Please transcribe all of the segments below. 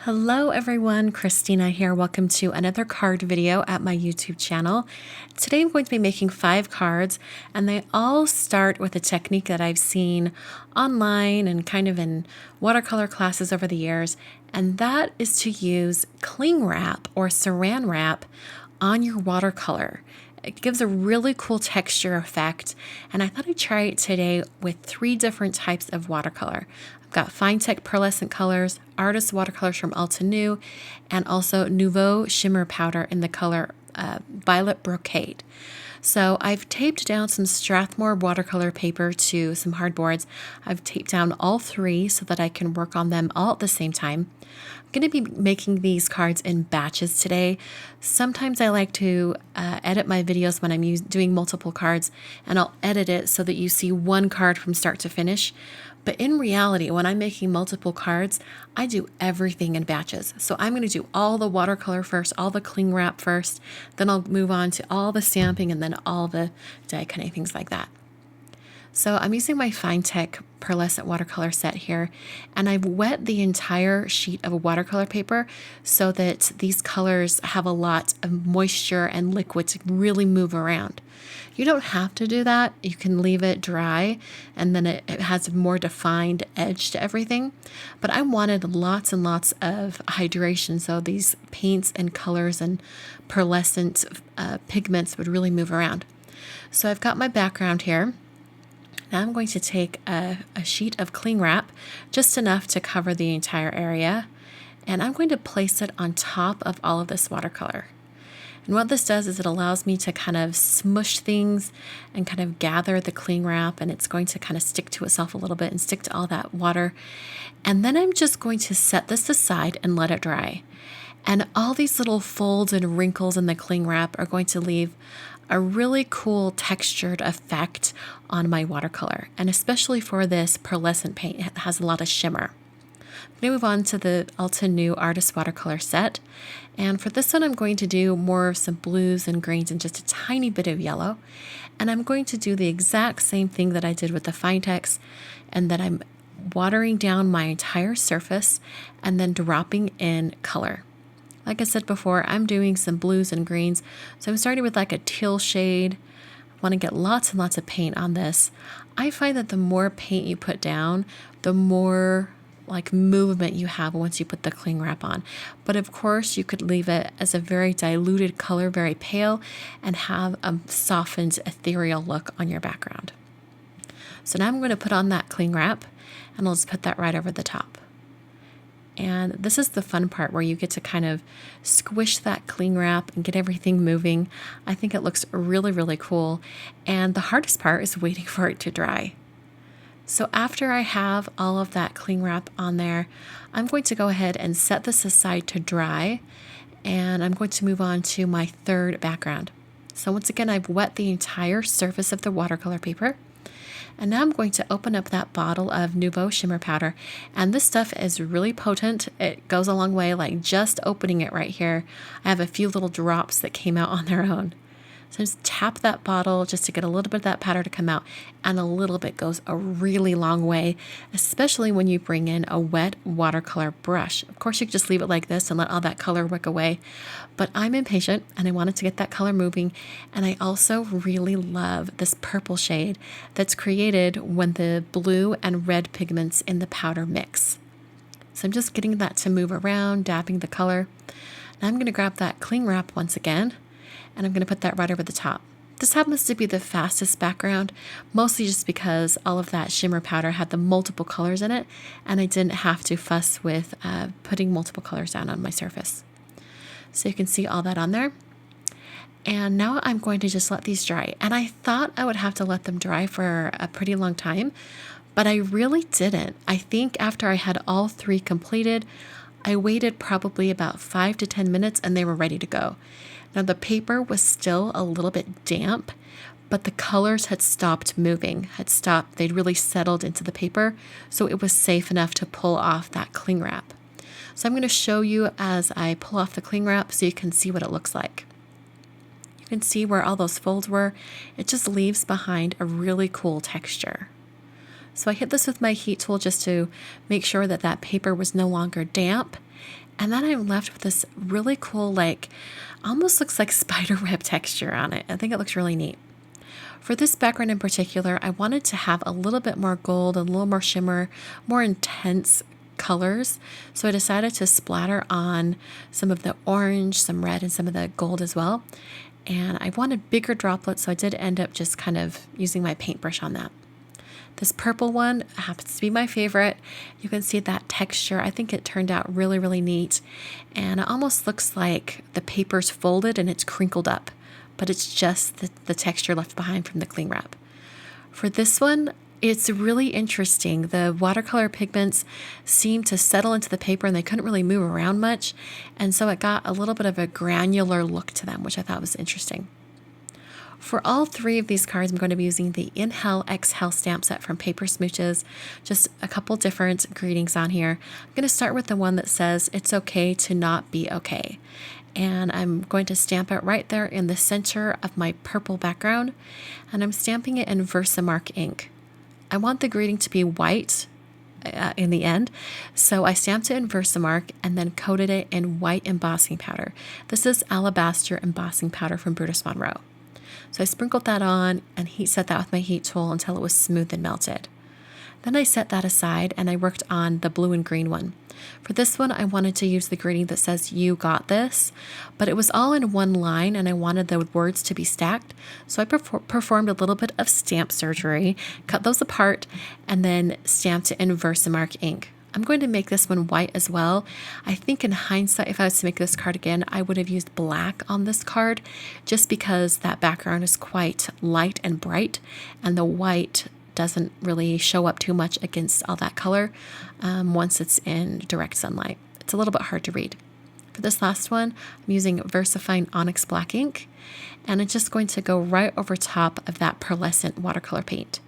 Hello everyone, Christina here. Welcome to another card video at my YouTube channel. Today I'm going to be making 5 cards, and they all start with a technique that I've seen online and kind of in watercolor classes over the years, and that is to use cling wrap or saran wrap on your watercolor. It gives a really cool texture effect, and I thought I'd try it today with 3 different types of watercolor. I've got Finetec pearlescent colors, artist watercolors from Altenew, and also Nouveau shimmer powder in the color Violet Brocade. So I've taped down some Strathmore watercolor paper to some hardboards. I've taped down all 3 so that I can work on them all at the same time. I'm going to be making these cards in batches today. Sometimes I like to edit my videos when I'm doing multiple cards, and I'll edit it so that you see one card from start to finish. But in reality, when I'm making multiple cards, I do everything in batches. So I'm going to do all the watercolor first, all the cling wrap first, then I'll move on to all the stamping and then all the die cutting, things like that. So I'm using my Finetec pearlescent watercolor set here, and I've wet the entire sheet of watercolor paper so that these colors have a lot of moisture and liquid to really move around. You don't have to do that. You can leave it dry, and then it has a more defined edge to everything. But I wanted lots and lots of hydration, so these paints and colors and pearlescent pigments would really move around. So I've got my background here. Now I'm going to take a sheet of cling wrap, just enough to cover the entire area, and I'm going to place it on top of all of this watercolor. And what this does is it allows me to kind of smush things and kind of gather the cling wrap, and it's going to kind of stick to itself a little bit and stick to all that water. And then I'm just going to set this aside and let it dry. And all these little folds and wrinkles in the cling wrap are going to leave a really cool textured effect on my watercolor. And especially for this pearlescent paint, it has a lot of shimmer. I'm going to move on to the Altenew Artist Watercolor set. And for this one, I'm going to do more of some blues and greens and just a tiny bit of yellow. And I'm going to do the exact same thing that I did with the Fintex, and that I'm watering down my entire surface and then dropping in color. Like I said before, I'm doing some blues and greens, so I'm starting with like a teal shade. I want to get lots and lots of paint on this. I find that the more paint you put down, the more like movement you have once you put the cling wrap on. But of course, you could leave it as a very diluted color, very pale, and have a softened, ethereal look on your background. So now I'm going to put on that cling wrap, and I'll just put that right over the top. And this is the fun part where you get to kind of squish that cling wrap and get everything moving. I think it looks really, really cool. And the hardest part is waiting for it to dry. So after I have all of that cling wrap on there, I'm going to go ahead and set this aside to dry. And I'm going to move on to my third background. So once again, I've wet the entire surface of the watercolor paper. And now I'm going to open up that bottle of Nouveau shimmer powder. And this stuff is really potent. It goes a long way, like just opening it right here. I have a few little drops that came out on their own. So just tap that bottle just to get a little bit of that powder to come out. And a little bit goes a really long way, especially when you bring in a wet watercolor brush. Of course, you could just leave it like this and let all that color wick away. But I'm impatient and I wanted to get that color moving. And I also really love this purple shade that's created when the blue and red pigments in the powder mix. So I'm just getting that to move around, dabbing the color. Now I'm going to grab that cling wrap once again, and I'm going to put that right over the top. This happens to be the fastest background, mostly just because all of that shimmer powder had the multiple colors in it, and I didn't have to fuss with putting multiple colors down on my surface. So you can see all that on there. And now I'm going to just let these dry. And I thought I would have to let them dry for a pretty long time, but I really didn't. I think after I had all 3 completed, I waited probably about 5 to 10 minutes and they were ready to go. Now the paper was still a little bit damp, but the colors had stopped moving, they'd really settled into the paper, so it was safe enough to pull off that cling wrap. So I'm going to show you as I pull off the cling wrap so you can see what it looks like. You can see where all those folds were. It just leaves behind a really cool texture. So I hit this with my heat tool just to make sure that that paper was no longer damp. And then I'm left with this really cool, like, almost looks like spider web texture on it. I think it looks really neat. For this background in particular, I wanted to have a little bit more gold, a little more shimmer, more intense colors. So I decided to splatter on some of the orange, some red, and some of the gold as well. And I wanted bigger droplets, so I did end up just kind of using my paintbrush on that. This purple one happens to be my favorite. You can see that texture. I think it turned out really, really neat. And it almost looks like the paper's folded and it's crinkled up, but it's just the texture left behind from the cling wrap. For this one, it's really interesting. The watercolor pigments seemed to settle into the paper and they couldn't really move around much. And so it got a little bit of a granular look to them, which I thought was interesting. For all three of these cards, I'm going to be using the Inhale Exhale stamp set from Paper Smooches. Just a couple different greetings on here. I'm going to start with the one that says, "It's okay to not be okay." And I'm going to stamp it right there in the center of my purple background. And I'm stamping it in Versamark ink. I want the greeting to be white in the end. So I stamped it in Versamark and then coated it in white embossing powder. This is Alabaster embossing powder from Brutus Monroe. So I sprinkled that on and heat set that with my heat tool until it was smooth and melted. Then I set that aside and I worked on the blue and green one. For this one, I wanted to use the greeting that says, "You got this," but it was all in one line and I wanted the words to be stacked. So I performed a little bit of stamp surgery, cut those apart, and then stamped it in Versamark ink. I'm going to make this one white as well. I think in hindsight, if I was to make this card again, I would have used black on this card just because that background is quite light and bright and the white doesn't really show up too much against all that color once it's in direct sunlight. It's a little bit hard to read. For this last one, I'm using VersaFine Onyx Black ink, and it's just going to go right over top of that pearlescent watercolor paint.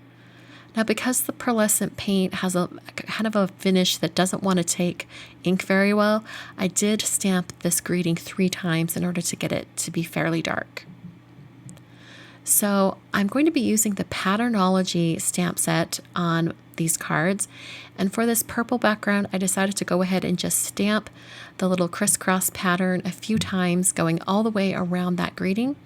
Now, because the pearlescent paint has a kind of a finish that doesn't want to take ink very well, I did stamp this greeting 3 times in order to get it to be fairly dark. So I'm going to be using the Patternology stamp set on these cards. And for this purple background, I decided to go ahead and just stamp the little crisscross pattern a few times, going all the way around that greeting,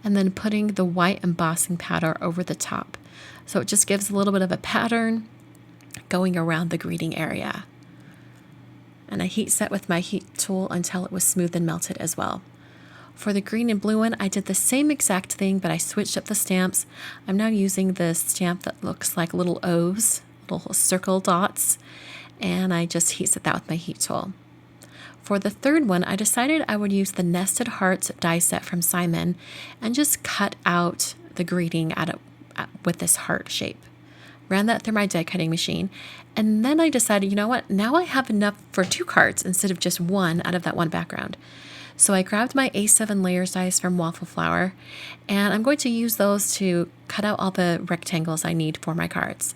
and then putting the white embossing powder over the top. So it just gives a little bit of a pattern going around the greeting area. And I heat set with my heat tool until it was smooth and melted as well. For the green and blue one, I did the same exact thing, but I switched up the stamps. I'm now using the stamp that looks like little O's, little circle dots, and I just heat set that with my heat tool. For the third one, I decided I would use the Nested Hearts die set from Simon and just cut out the greeting with this heart shape. Ran that through my die cutting machine, and then I decided, you know what, now I have enough for 2 cards instead of just one out of that one background. So I grabbed my A7 layers dies from Waffle Flower, and I'm going to use those to cut out all the rectangles I need for my cards.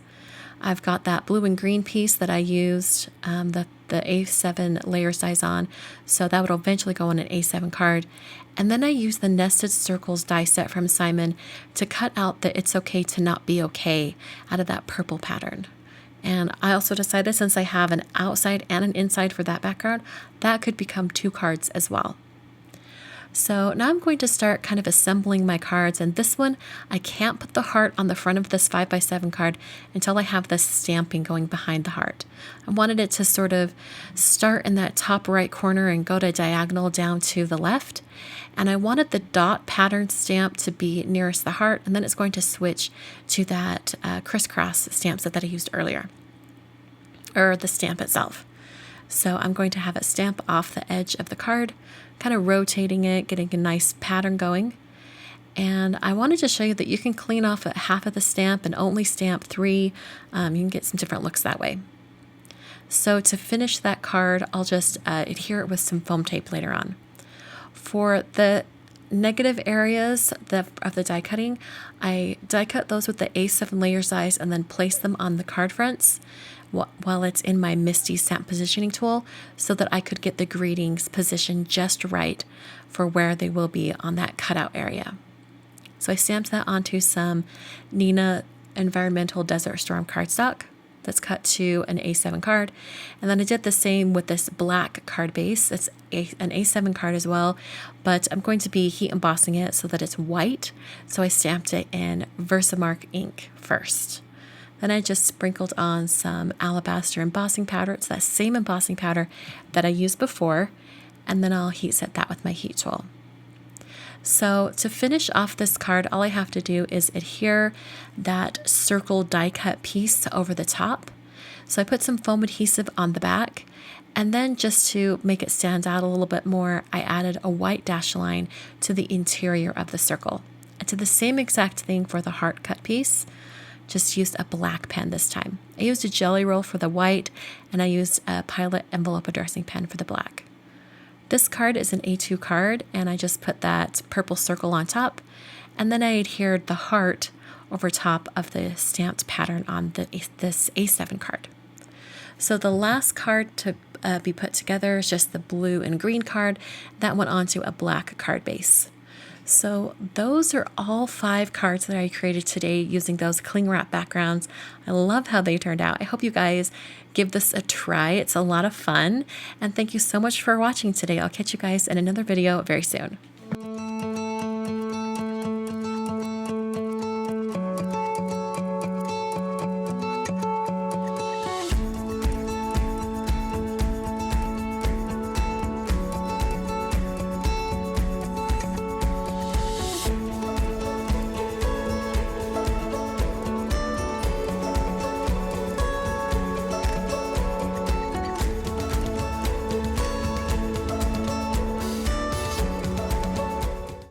I've got that blue and green piece that I used the A7 layers dies on, so that would eventually go on an A7 card. And then I used the Nested Circles die set from Simon to cut out the It's Okay to Not Be Okay out of that purple pattern. And I also decided, since I have an outside and an inside for that background, that could become 2 cards as well. So now I'm going to start kind of assembling my cards, and this one, I can't put the heart on the front of this 5x7 card until I have this stamping going behind the heart. I wanted it to sort of start in that top right corner and go to diagonal down to the left, and I wanted the dot pattern stamp to be nearest the heart, and then it's going to switch to that crisscross stamp set that I used earlier, or the stamp itself. So I'm going to have it stamp off the edge of the card, kind of rotating it, getting a nice pattern going. And I wanted to show you that you can clean off half of the stamp and only stamp 3. You can get some different looks that way. So to finish that card, I'll just adhere it with some foam tape later on. For the negative areas of the die cutting, I die cut those with the A7 layers dies and then place them on the card fronts while it's in my MISTI stamp positioning tool, so that I could get the greetings positioned just right for where they will be on that cutout area. So I stamped that onto some Neenah Environmental Desert Storm cardstock. that's cut to an A7 card. And then I did the same with this black card base. It's an A7 card as well, but I'm going to be heat embossing it so that it's white. So I stamped it in Versamark ink first. Then I just sprinkled on some alabaster embossing powder. It's that same embossing powder that I used before. And then I'll heat set that with my heat tool. So to finish off this card, all I have to do is adhere that circle die cut piece over the top. So I put some foam adhesive on the back, and then just to make it stand out a little bit more, I added a white dash line to the interior of the circle. I did the same exact thing for the heart cut piece, just used a black pen this time. I used a jelly roll for the white, and I used a Pilot envelope addressing pen for the black. This card is an A2 card, and I just put that purple circle on top, and then I adhered the heart over top of the stamped pattern on this A7 card. So the last card to be put together is just the blue and green card that went onto a black card base. So those are all 5 cards that I created today using those cling wrap backgrounds. I love how they turned out. I hope you guys give this a try. It's a lot of fun. And thank you so much for watching today. I'll catch you guys in another video very soon.